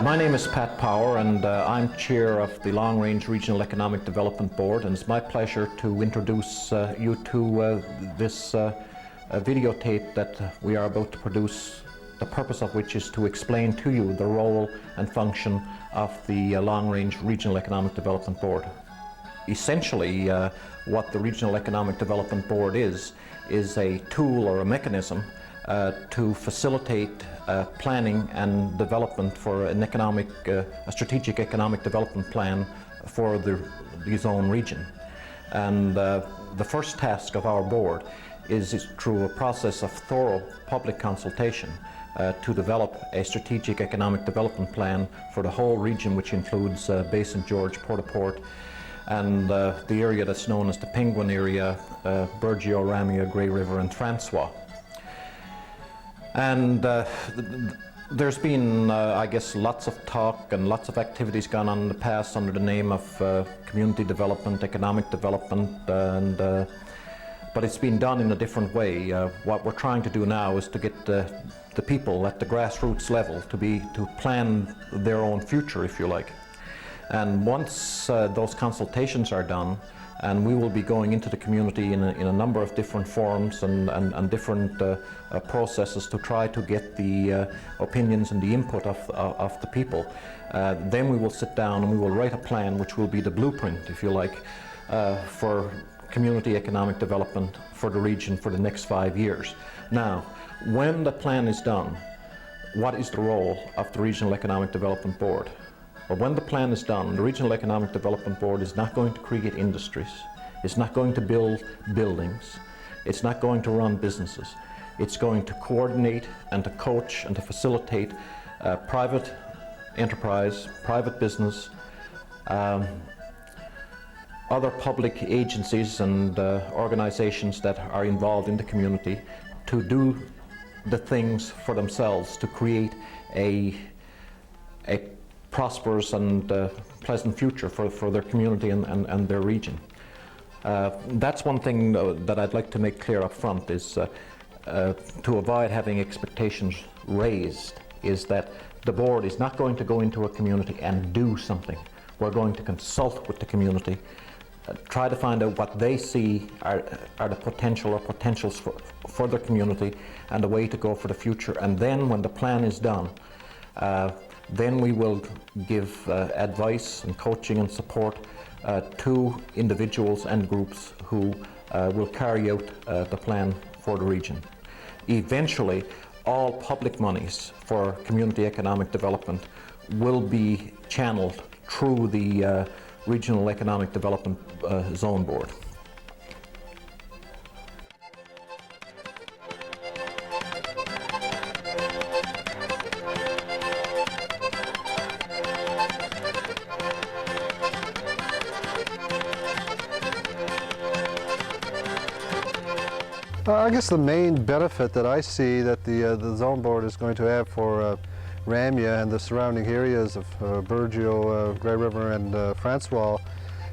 My name is Pat Power, and I'm chair of the Long Range Regional Economic Development Board, and it's my pleasure to introduce you to this videotape that we are about to produce, the purpose of which is to explain to you the role and function of the Long Range Regional Economic Development Board. Essentially, what the Regional Economic Development Board is a tool or a mechanism to facilitate planning and development for an a strategic economic development plan for the zone region. And the first task of our board is through a process of thorough public consultation to develop a strategic economic development plan for the whole region, which includes Bay St. George, Port-au-Port, and the area that's known as the Penguin area, Burgeo, Ramia, Grey River, and Francois. And there's been, I guess, lots of talk and lots of activities gone on in the past under the name of community development, economic development, but it's been done in a different way. What we're trying to do now is to get the people at the grassroots level to plan their own future, if you like. And once those consultations are done, and we will be going into the community in a number of different forums and different processes to try to get the opinions and the input of the people. Then we will sit down and we will write a plan which will be the blueprint, if you like, for community economic development for the region for the next 5 years. Now, when the plan is done, what is the role of the Regional Economic Development Board? But when the plan is done, the Regional Economic Development Board is not going to create industries, it's not going to build buildings, it's not going to run businesses. It's going to coordinate and to coach and to facilitate private enterprise, private business, other public agencies and organizations that are involved in the community to do the things for themselves to create a prosperous and pleasant future for their community and their region. That's one thing that I'd like to make clear up front is to avoid having expectations raised, is that the board is not going to go into a community and do something. We're going to consult with the community, try to find out what they see are the potential or potentials for their community and the way to go for the future. And then when the plan is done, then we will give advice and coaching and support to individuals and groups who will carry out the plan for the region. Eventually, all public monies for community economic development will be channeled through the Regional Economic Development Zone Board. I guess the main benefit that I see that the Zone Board is going to have for Ramia and the surrounding areas of Burgeo, Grey River and Francois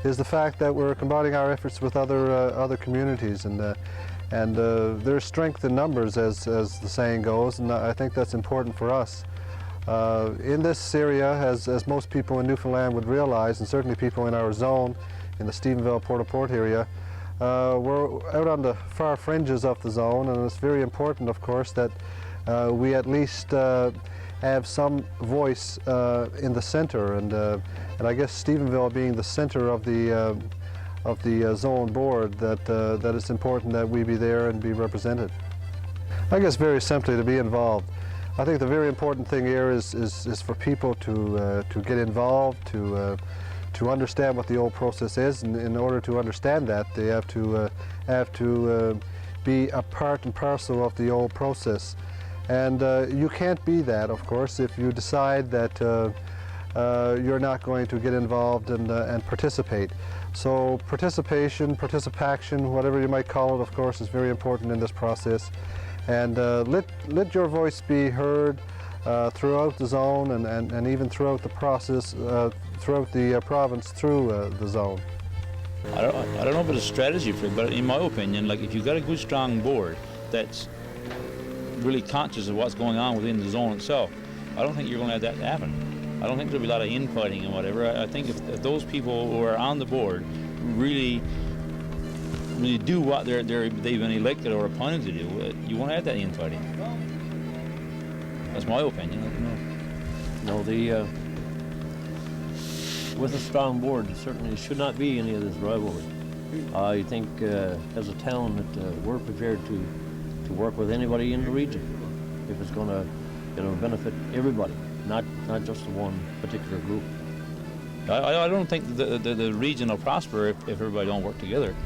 is the fact that we're combining our efforts with other communities, and there's strength in numbers, as the saying goes, and I think that's important for us. In this area, as most people in Newfoundland would realize, and certainly people in our zone, in the Stephenville, Port-au-Port area, we're out on the far fringes of the zone, and it's very important, of course, that we at least have some voice in the center, and I guess Stephenville being the center of the zone board, that it's important that we be there and be represented. I guess very simply to be involved. I think the very important thing here is for people to get involved, to understand what the old process is, and in order to understand that, they have to be a part and parcel of the old process. And you can't be that, of course, if you decide that you're not going to get involved and participate. So participation, participation, whatever you might call it, of course, is very important in this process. And let your voice be heard throughout the zone and even throughout the process, throughout the province through the zone. I don't know if it's a strategy for it, but in my opinion, like if you've got a good strong board that's really conscious of what's going on within the zone itself, I don't think you're going to let that happen. I don't think there'll be a lot of infighting and whatever. I think if those people who are on the board really do what they've been elected or appointed to do, you won't have that infighting. That's my opinion. I don't know. No, with a strong board, certainly should not be any of this rivalry. I think as a town that we're prepared to work with anybody in the region if it's going to benefit everybody, not just one particular group. I don't think the region will prosper if everybody don't work together.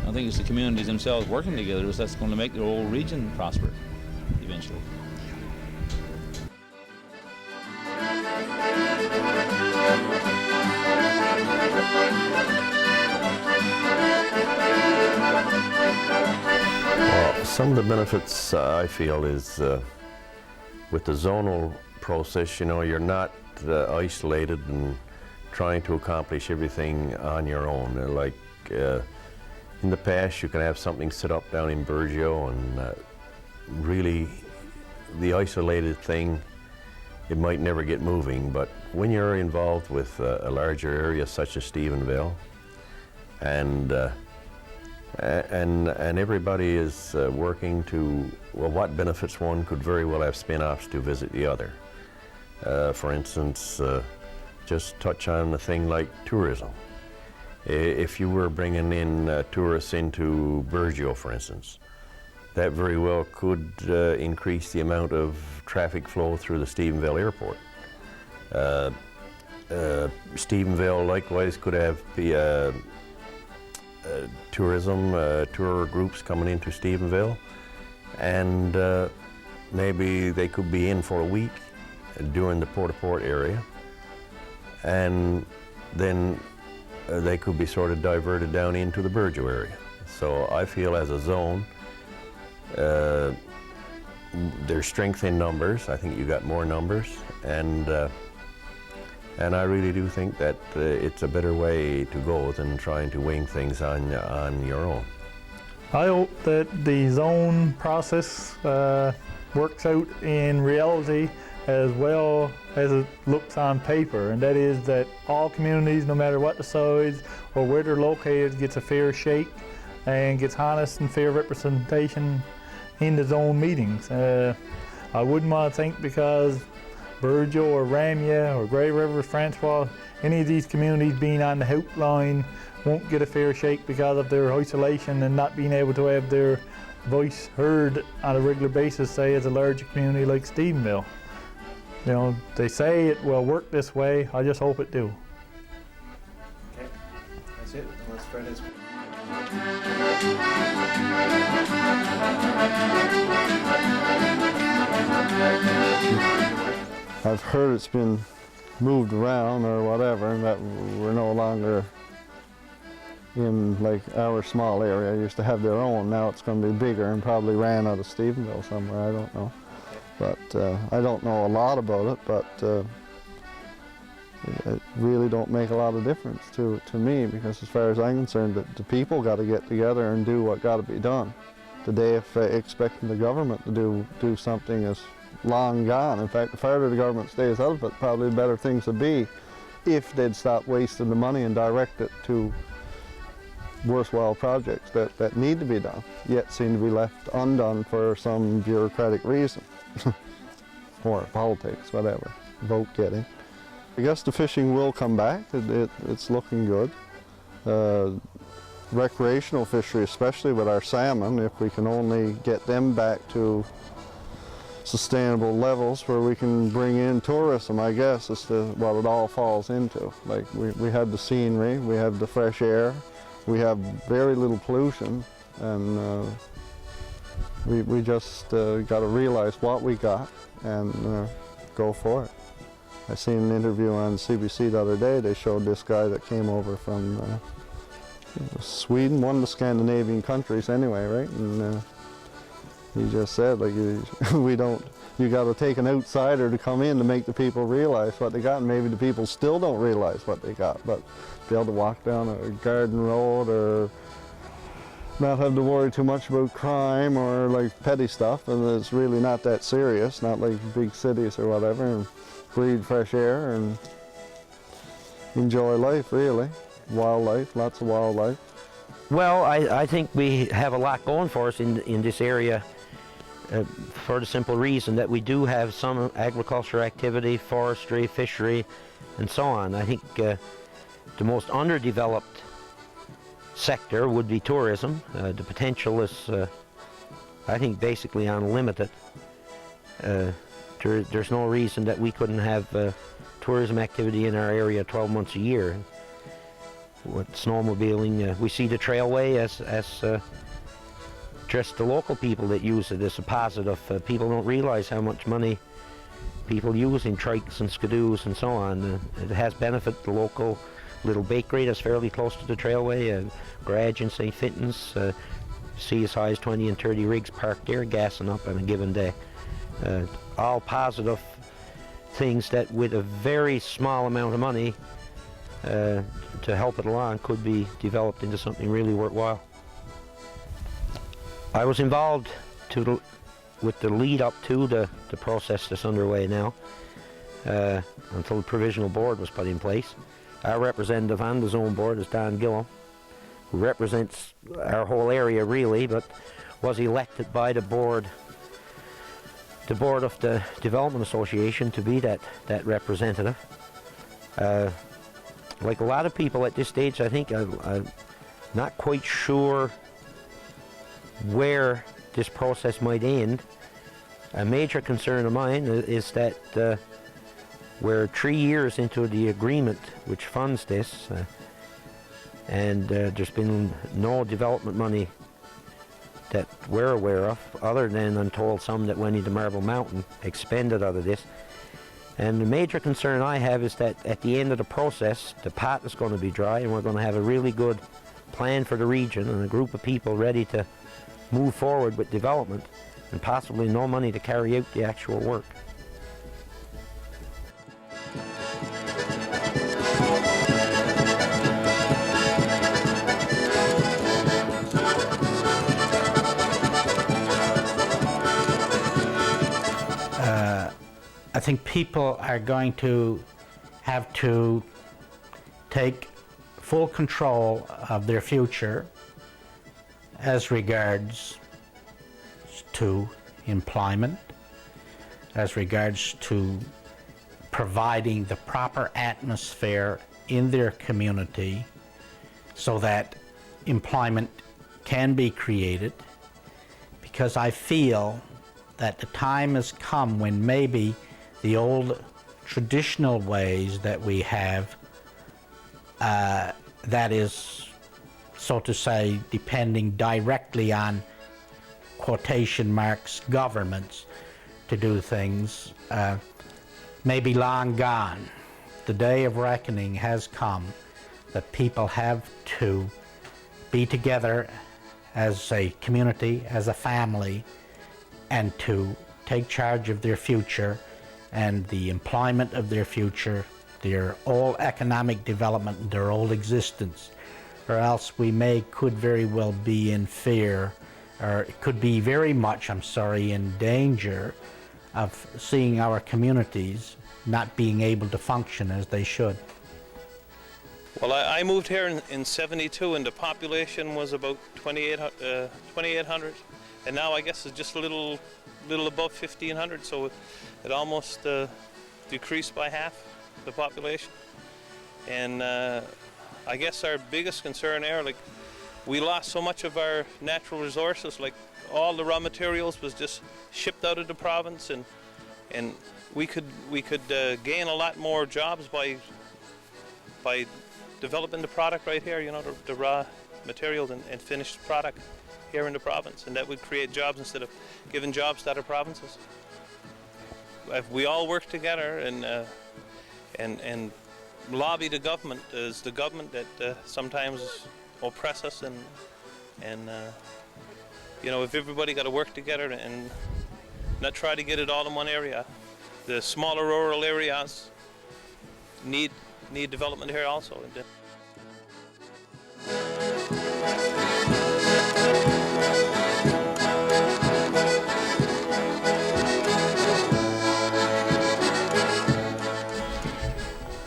I think it's the communities themselves working together that's going to make the whole region prosper eventually. Well, some of the benefits I feel is with the zonal process, you're not isolated and trying to accomplish everything on your own. Like in the past, you can have something set up down in Burgeo, and really the isolated thing, it might never get moving. But when you're involved with a larger area such as Stephenville, and everybody is working to, well, what benefits one could very well have spin-offs to visit the other. For instance, just touch on a thing like tourism. If you were bringing in tourists into Burgeo, for instance, that very well could increase the amount of traffic flow through the Stephenville airport. Stephenville likewise could have tourism, tour groups coming into Stephenville, and maybe they could be in for a week during the port-to-port area, and then they could be sort of diverted down into the Burgeo area. So I feel as a zone, there's strength in numbers. I think you got more numbers, and I really do think that it's a better way to go than trying to wing things on your own. I hope that the zone process works out in reality as well as it looks on paper, and that is that all communities, no matter what the size or where they're located, gets a fair shake and gets honest and fair representation in the zone meetings. I wouldn't want to think because Burgeo or Ramya or Grey River, Francois, any of these communities being on the outline won't get a fair shake because of their isolation and not being able to have their voice heard on a regular basis, say as a larger community like Stephenville. They say it will work this way. I just hope it do. Okay, that's it. Unless Fred has... I've heard it's been moved around or whatever, and that we're no longer in like our small area. Used to have their own. Now it's going to be bigger and probably ran out of Stephenville somewhere. I don't know. But I don't know a lot about it, but it really don't make a lot of difference to me, because as far as I'm concerned, the people got to get together and do what got to be done. Today, if expecting the government to do something is long gone. In fact, the farther the government stays out of it, probably the better things would be if they'd stop wasting the money and direct it to worthwhile projects that need to be done, yet seem to be left undone for some bureaucratic reason. Or politics, whatever, vote getting. I guess the fishing will come back. It's looking good. Recreational fishery, especially with our salmon, if we can only get them back to sustainable levels where we can bring in tourism, I guess, is what it all falls into. Like we have the scenery, we have the fresh air, we have very little pollution, and we just got to realize what we got and go for it. I seen an interview on CBC the other day. They showed this guy that came over from Sweden, one of the Scandinavian countries anyway, right? And he just said, like, you got to take an outsider to come in to make the people realize what they got, and maybe the people still don't realize what they got, but be able to walk down a garden road or not have to worry too much about crime or like petty stuff, and it's really not that serious, not like big cities or whatever, and breathe fresh air and enjoy life, really. Wildlife, lots of wildlife. Well, I think we have a lot going for us in this area for the simple reason that we do have some agricultural activity, forestry, fishery, and so on. I think the most underdeveloped sector would be tourism. The potential is, I think, basically unlimited. There's no reason that we couldn't have tourism activity in our area 12 months a year. With snowmobiling, we see the trailway as just the local people that use it as a positive. People don't realize how much money people use in trikes and skidoos and so on. It has benefit the local little bakery that's fairly close to the trailway, garage in St. Fintan's, see as high as 20 and 30 rigs parked there gassing up on a given day. All positive things that with a very small amount of money to help it along could be developed into something really worthwhile. I was involved with the lead up to the process that's underway now until the provisional board was put in place. Our representative on the zone board is Don Gillum, who represents our whole area really, but was elected by the board of the Development Association to be that representative. Like a lot of people at this stage, I think I'm not quite sure where this process might end. A major concern of mine is that we're 3 years into the agreement which funds this, and there's been no development money that we're aware of, other than I'm told some that went into Marble Mountain expended out of this. And the major concern I have is that at the end of the process, the pot is going to be dry, and we're going to have a really good plan for the region and a group of people ready to move forward with development, and possibly no money to carry out the actual work. I think people are going to have to take full control of their future as regards to employment, as regards to providing the proper atmosphere in their community so that employment can be created, because I feel that the time has come when maybe the old traditional ways that we have, that is, so to say, depending directly on quotation marks governments to do things, may be long gone. The day of reckoning has come that people have to be together as a community, as a family, and to take charge of their future and the employment of their future, their all economic development, their all existence, or else we could very well be in fear, or it could be very much, in danger of seeing our communities not being able to function as they should. Well, I moved here in 72, and the population was about 2,800, and now I guess it's just a little above 1,500, so it almost decreased by half the population. And I guess our biggest concern there, like, we lost so much of our natural resources, like all the raw materials was just shipped out of the province, and we could gain a lot more jobs by developing the product right here, the raw materials and finished product here in the province, and that would create jobs instead of giving jobs to other provinces. If we all work together and lobby the government, is the government that sometimes oppress us, and if everybody got to work together and not try to get it all in one area. The smaller rural areas need development here also.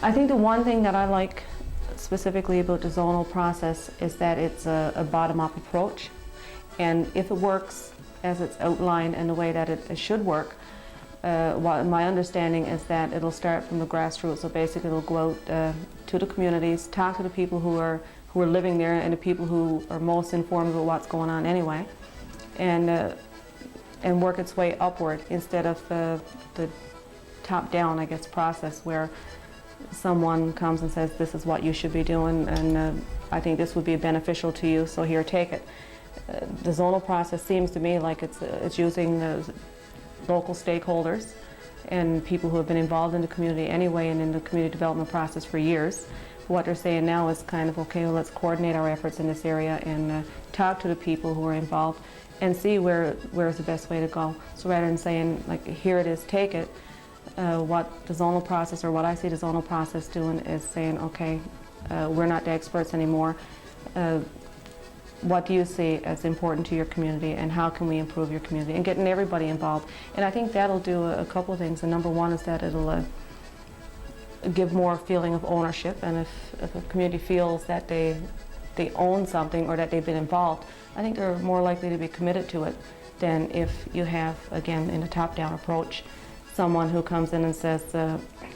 I think the one thing that I like specifically about the zonal process is that it's a bottom-up approach, and if it works as it's outlined in the way that it should work, my understanding is that it'll start from the grassroots. So basically it'll go out to the communities, talk to the people who are living there and the people who are most informed about what's going on anyway, and work its way upward instead of the top-down, I guess, process where someone comes and says, this is what you should be doing, and I think this would be beneficial to you, so here, take it. The zonal process seems to me like it's using the local stakeholders and people who have been involved in the community anyway and in the community development process for years. What they're saying now is kind of, okay, well, let's coordinate our efforts in this area and talk to the people who are involved and see where's the best way to go. So rather than saying, like, here it is, take it, what the zonal process, or what I see the zonal process doing, is saying, okay, we're not the experts anymore. What do you see as important to your community, and how can we improve your community, and getting everybody involved. And I think that'll do a couple of things. And number one is that it'll give more feeling of ownership, and if a community feels that they own something or that they've been involved, I think they're more likely to be committed to it than if you have, again, in a top-down approach, someone who comes in and says,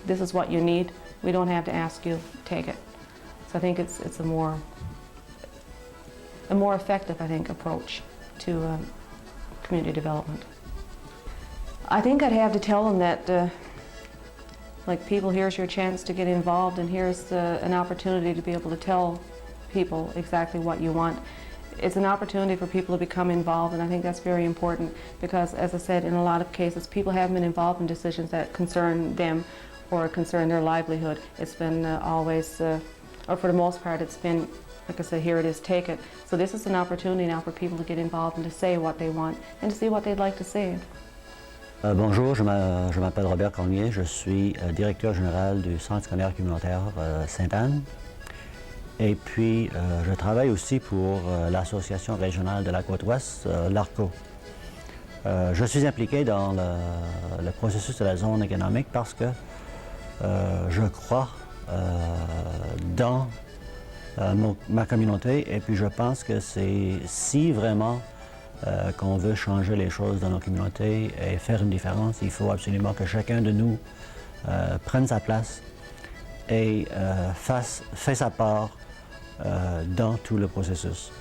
this is what you need, we don't have to ask you, take it. So I think it's a more effective, I think, approach to community development. I think I'd have to tell them that, like, people, here's your chance to get involved, and here's an opportunity to be able to tell people exactly what you want. It's an opportunity for people to become involved, and I think that's very important because, as I said, in a lot of cases, people haven't been involved in decisions that concern them or concern their livelihood. It's been always, or for the most part, it's been, like I said, here it is, take it. So this is an opportunity now for people to get involved and to say what they want and to see what they'd like to see. Bonjour, je m'appelle Robert Cormier, je suis directeur général du Centre scolaire communautaire Sainte-Anne. Et puis, je travaille aussi pour l'Association régionale de la Côte-Ouest, l'ARCO. Je suis impliqué dans le processus de la zone économique parce que je crois dans ma communauté, et puis je pense que c'est si vraiment qu'on veut changer les choses dans nos communautés et faire une différence, il faut absolument que chacun de nous prenne sa place et fait sa part dans tout le processus.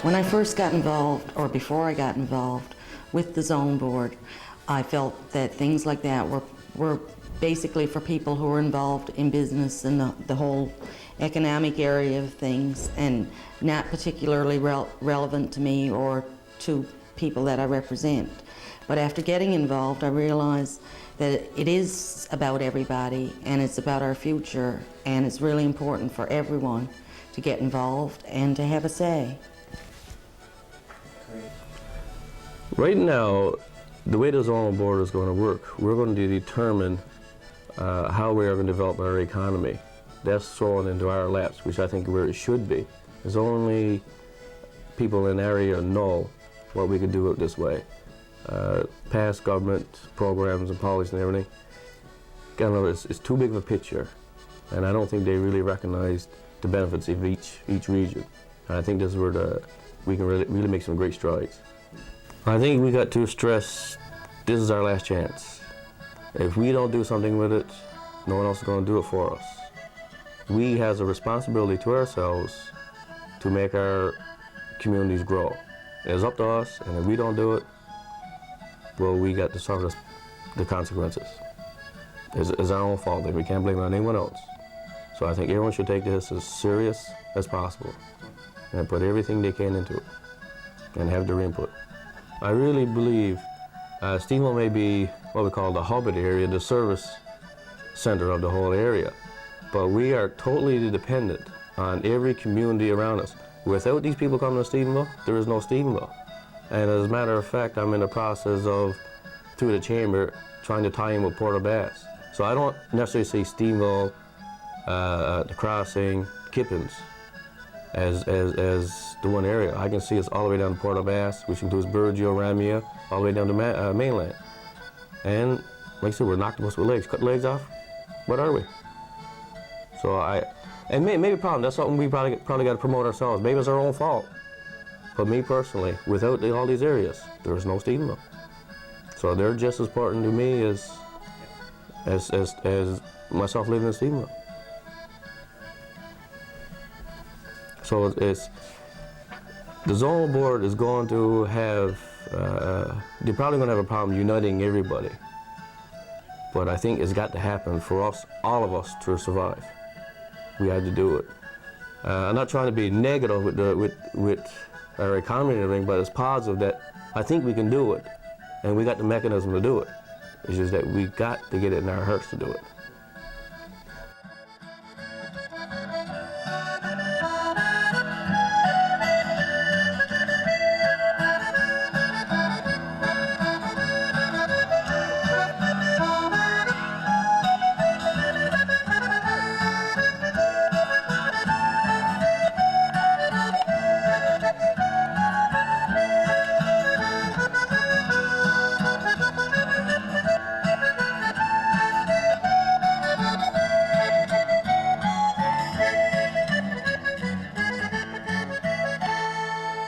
When I first got involved, or before I got involved with the zone board, I felt that things like that were basically for people who were involved in business and the whole economic area of things, and not particularly relevant to me or to people that I represent. But after getting involved, I realized that it is about everybody, and it's about our future, and it's really important for everyone to get involved and to have a say. Right now, the way the zonal board is going to work, we're going to determine how we are going to develop our economy. That's thrown into our laps, which I think where it should be. There's only people in the area know what we can do it this way. Past government programs and policies and everything, it's too big of a picture, and I don't think they really recognize the benefits of each region. And I think this is where we can really make some great strides. I think we got to stress this is our last chance. If we don't do something with it, no one else is going to do it for us. We have a responsibility to ourselves to make our communities grow. It's up to us, and if we don't do it, well, we got to suffer the consequences. It's our own fault, and we can't blame it on anyone else. So I think everyone should take this as serious as possible and put everything they can into it and have their input. I really believe Stevensville may be what we call the hub of the area, the service center of the whole area. But we are totally dependent on every community around us. Without these people coming to Stevensville, there is no Stevensville. And as a matter of fact, I'm in the process of, through the chamber, trying to tie in with Port aux Basques. So I don't necessarily see Stevensville, the Crossing, Kippens. as the one area. I can see us all the way down to Port-au-Basque, which includes Burgeo, Ramia, all the way down to mainland. And like I said, we're an octopus with legs. Cut legs off, what are we? So and maybe a problem, that's something we probably got to promote ourselves. Maybe it's our own fault. But me personally, without all these areas, there's no steel mill. So they're just as important to me as myself living in a steel mill. So the zonal board is going to have, they're probably going to have a problem uniting everybody. But I think it's got to happen for us, all of us, to survive. We had to do it. I'm not trying to be negative with our economy and everything, but it's positive that I think we can do it, and we got the mechanism to do it. It's just that we got to get it in our hearts to do it.